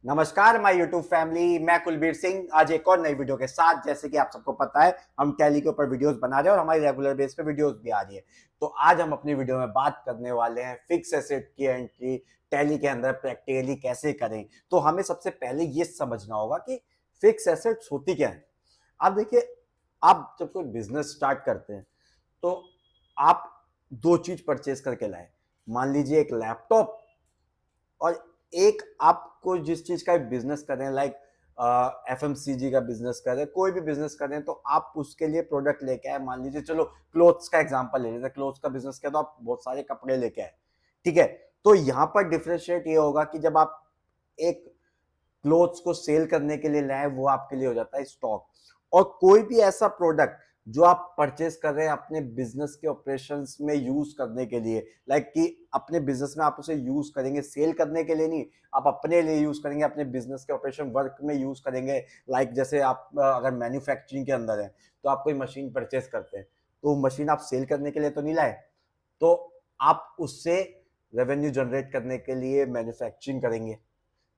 नमस्कार my YouTube family, मैं कुलबीर सिंह आज एक और नई वीडियो के साथ। जैसे कि आप सबको पता है, हम टैली के ऊपर वीडियोस बना रहे हैं और हमारी रेगुलर बेस पे वीडियोस भी आ रही है। तो आज हम अपनी वीडियो में बात करने वाले हैं फिक्स एसेट की एंट्री टैली के अंदर प्रैक्टिकली कैसे करें। तो हमें सबसे पहले ये समझना होगा कि फिक्स एसेट्स होती क्या है। आप देखिए, आप जब कोई बिजनेस स्टार्ट करते हैं तो आप दो चीज परचेज करके लाए। मान लीजिए एक लैपटॉप, और एक आपको जिस चीज का बिजनेस कर रहे हैं, लाइक एफएमसीजी का बिजनेस कर रहे हैं, कोई भी बिजनेस कर रहे हैं, तो आप उसके लिए प्रोडक्ट लेके आए। मान लीजिए, चलो क्लोथ्स का एग्जांपल ले लेते हैं। क्लोथ्स का बिजनेस किया तो आप बहुत सारे कपड़े लेके आए, ठीक है। तो यहाँ पर डिफरेंशिएट ये होगा कि जब आप एक क्लोथ्स को सेल करने के लिए लाए, वो आपके लिए हो जाता है स्टॉक। और कोई भी ऐसा प्रोडक्ट जो आप परचेज कर रहे हैं अपने बिजनेस के ऑपरेशंस में यूज करने के लिए, लाइक कि अपने बिजनेस में आप उसे यूज करेंगे, सेल करने के लिए नहीं, आप अपने लिए यूज करेंगे, अपने बिजनेस के ऑपरेशन वर्क में यूज करेंगे। लाइक जैसे आप अगर मैन्युफैक्चरिंग के अंदर है तो आप कोई मशीन परचेज करते हैं, तो मशीन आप सेल करने के लिए तो नहीं लाए, तो आप उससे रेवेन्यू जनरेट करने के लिए मैन्युफैक्चरिंग करेंगे।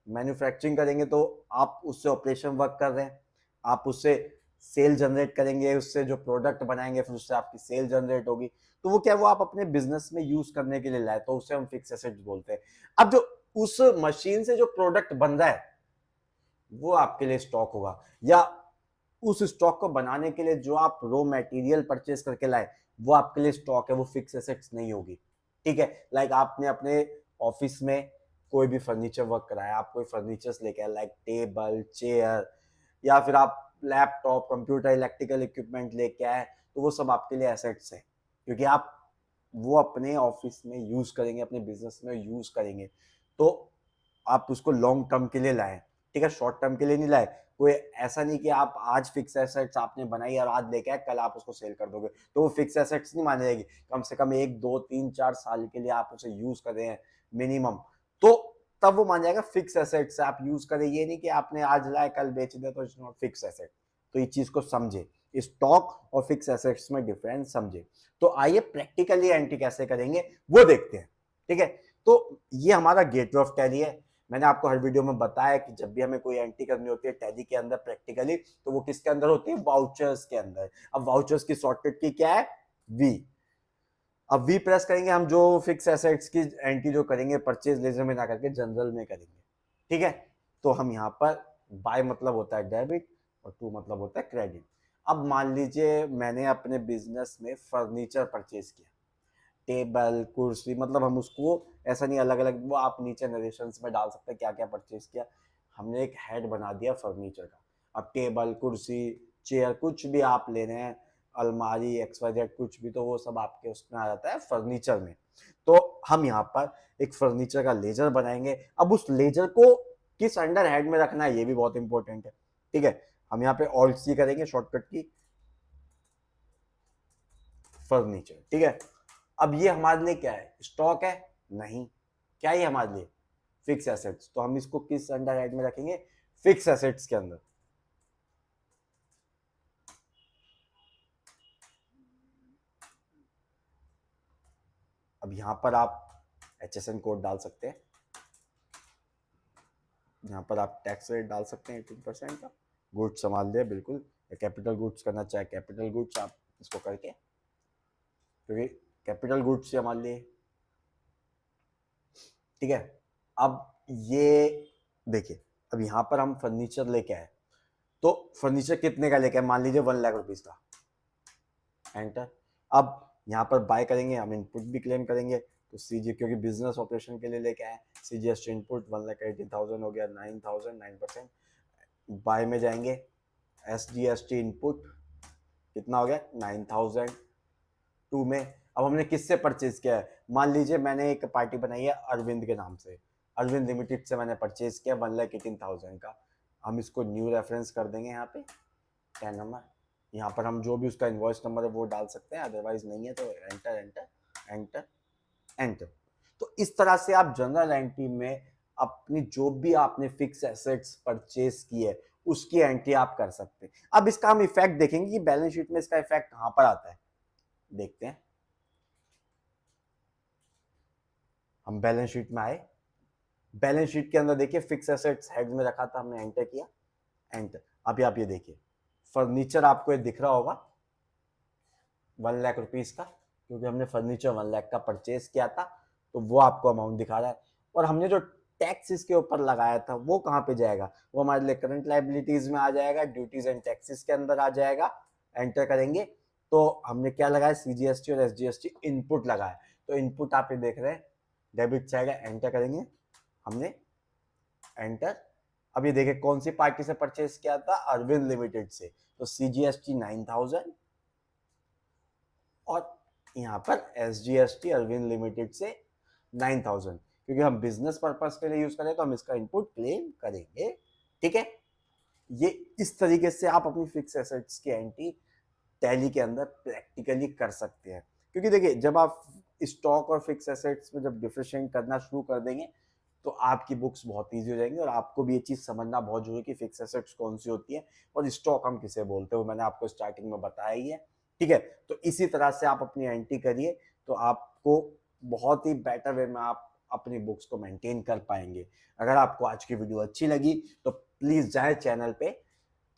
मैन्युफैक्चरिंग करेंगे तो आप उससे ऑपरेशन वर्क कर रहे हैं, आप उससे सेल जनरेट करेंगे, उससे जो प्रोडक्ट बनाएंगे फिर उससे आपकी सेल जनरेट होगी। तो वो क्या, वो आप अपने बिजनेस में यूज करने के लिए लाए, तो उसे हम फिक्स एसेट्स बोलते हैं। अब जो उस मशीन से जो प्रोडक्ट बन रहा है वो आपके लिए स्टॉक होगा, या उस स्टॉक को बनाने के लिए जो आप रॉ मटेरियल परचेज करके लाए वो आपके लिए स्टॉक है, वो फिक्स एसेट्स नहीं होगी, ठीक है। लाइक आपने अपने ऑफिस में कोई भी फर्नीचर वर्क कराया, आप कोई फर्नीचर्स लेके आए, लाइक टेबल, चेयर, या फिर आप लैपटॉप, कंप्यूटर, इलेक्ट्रिकल इक्विपमेंट लेके आए, तो वो सब आपके लिए एसेट्स है, क्योंकि आप वो अपने ऑफिस में यूज करेंगे, अपने बिजनेस में यूज करेंगे। तो आप उसको लॉन्ग टर्म के लिए लाए, ठीक है, शॉर्ट टर्म के लिए नहीं लाए। कोई ऐसा नहीं कि आप आज फिक्स एसेट्स आपने बनाई और आज लेके आए, कल आप उसको सेल कर दोगे, तो वो फिक्स एसेट्स नहीं मानी जाएगी। कम से कम 1 2 3 4 साल के लिए आप उसे यूज कर रहे हैं मिनिमम, तो तब वो मान जाएगा फिक्स एसेट्स आप यूज करें। ये नहीं कि आपने आज लाए कल बेच दिया तो इट्स नॉट फिक्स एसेट। तो ये चीज को समझे, स्टॉक और फिक्स एसेट्स में डिफरेंस समझे। तो आइए प्रैक्टिकली एंट्री कैसे करेंगे वो देखते हैं, ठीक है। तो ये हमारा गेटवे ऑफ टैली है। मैंने आपको हर वीडियो में बताया कि जब भी हमें कोई एंट्री करनी होती है टैली के अंदर प्रैक्टिकली, तो वो किसके अंदर होती है, वाउचर्स के अंदर। अब वाउचर्स की शॉर्टकट की क्या है, वी। अब वी प्रेस करेंगे, हम जो फिक्स एसेट्स की एंट्री जो करेंगे परचेज लेजर में ना करके जनरल में करेंगे, ठीक है। तो हम यहाँ पर बाय मतलब होता है डेबिट और टू मतलब होता है क्रेडिट। अब मान लीजिए मैंने अपने बिजनेस में फर्नीचर परचेज किया, टेबल, कुर्सी, मतलब हम उसको ऐसा नहीं अलग अलग, वो आप नीचे नरेशंस में डाल सकते हैं क्या क्या परचेज किया। हमने एक हेड बना दिया फर्नीचर का। अब टेबल, कुर्सी, चेयर, कुछ भी आप ले रहे हैं, अलमारी, एक्सवाइजेड, कुछ भी, तो वो सब आपके उसमें आ जाता है फर्नीचर में। तो हम यहाँ पर एक फर्नीचर का लेजर बनाएंगे। अब उस लेजर को किस अंडर हेड में रखना है ये भी बहुत इंपॉर्टेंट है, ठीक है। हम यहाँ पे ऑल्ट सी करेंगे शॉर्टकट की, फर्नीचर, ठीक है। अब ये हमारे लिए क्या है, स्टॉक है? नहीं। क्या ये हमारे लिए फिक्स एसेट्स, तो हम इसको किस अंडर हेड में रखेंगे, फिक्स एसेट्स के अंदर। अब यहां पर आप HSN कोड डाल सकते हैं, यहाँ पर आप टैक्स रेट डाल सकते हैं 18% का। गुड्स संभाल दे बिल्कुल, कैपिटल गुड्स करना चाहे कैपिटल गुड्स आप इसको करके, क्योंकि कैपिटल गुड्स से हमारे लिए, ठीक है। अब ये देखिए, अब यहाँ पर हम फर्नीचर लेके आए, तो फर्नीचर कितने का लेके आए, मान लीजिए 1 लाख रुपीज का, एंटर। अब यहाँ पर बाय करेंगे, हम इनपुट भी क्लेम करेंगे, तो सीजी, क्योंकि बिजनेस ऑपरेशन के लिए लेके आए, सीजीएसटी इनपुट 1,80,000 हो गया, 9,000, 9%। बाय में जाएंगे, SGST इनपुट कितना हो गया, 9,000। टू में अब हमने किससे परचेज किया है, मान लीजिए मैंने एक पार्टी बनाई है अरविंद के नाम से, अरविंद लिमिटेड से मैंने परचेज किया 1,18,000 का। हम इसको न्यू रेफरेंस कर देंगे, यहाँ पे 10 नंबर, यहाँ पर हम जो भी उसका इनवॉइस नंबर है वो डाल सकते हैं, अदरवाइज नहीं है तो एंटर एंटर एंटर एंटर। तो इस तरह से आप जनरल एंट्री में अपनी जो भी आपने फिक्स एसेट्स परचेज की है उसकी एंट्री आप कर सकते हैं। अब इसका हम इफेक्ट देखेंगे कि बैलेंस शीट में इसका इफेक्ट कहां पर आता है, देखते हैं। हम बैलेंस शीट में आए, बैलेंस शीट के अंदर देखिए फिक्स एसेट्स हेड में रखा था, हमने एंटर किया, एंटर। अभी आप ये देखिए फर्नीचर आपको ये दिख रहा होगा 1 लाख रुपीज का, क्योंकि हमने फर्नीचर 1 लाख का परचेज किया था, तो वो आपको अमाउंट दिखा रहा है। और हमने जो टैक्स इसके ऊपर लगाया था वो कहाँ पे जाएगा, वो हमारे लिए करंट लाइबिलिटीज में आ जाएगा, ड्यूटीज एंड टैक्सेस के अंदर आ जाएगा। एंटर करेंगे तो हमने क्या लगाया, सीजीएसटी और एसजीएसटी इनपुट लगाया, तो इनपुट आप ये देख रहे हैं डेबिट से आएगा। एंटर करेंगे, हमने एंटर। अब ये देखिए कौन सी पार्टी से परचेज किया था, अरविंद लिमिटेड से, तो सीजीएसटी 9000 और यहाँ पर एसजीएसटी अरविंद लिमिटेड से 9000, क्योंकि हम बिजनेस पर्पस के लिए यूज करें तो हम इसका इनपुट क्लेम करेंगे। ठीक है, ये इस तरीके से आप अपनी फिक्स एसेट्स की एंट्री टैली के अंदर प्रैक्टिकली कर सकते हैं। क्योंकि देखिए जब आप स्टॉक और फिक्स एसेट्स में जब डिफरेंशिएट करना शुरू कर देंगे तो आपकी बुक्स बहुत ईजी हो जाएंगी, और आपको भी ये चीज़ समझना बहुत जरूरी है कि फिक्स एसेट्स कौन सी होती है और स्टॉक हम किसे बोलते हैं, वो मैंने आपको स्टार्टिंग में बताया ही है। ठीक है, तो इसी तरह से आप अपनी एंट्री करिए तो आपको बहुत ही बेटर वे में आप अपनी बुक्स को मेंटेन कर पाएंगे। अगर आपको आज की वीडियो अच्छी लगी तो प्लीज़ जाएं चैनल पे,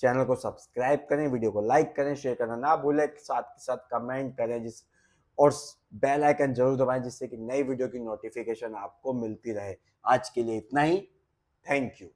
चैनल को सब्सक्राइब करें, वीडियो को लाइक करें, शेयर करना ना भूलें, साथ के साथ कमेंट करें जिस और बेल आइकन जरूर दबाएं जिससे कि नई वीडियो की नोटिफिकेशन आपको मिलती रहे। आज के लिए इतना ही, थैंक यू।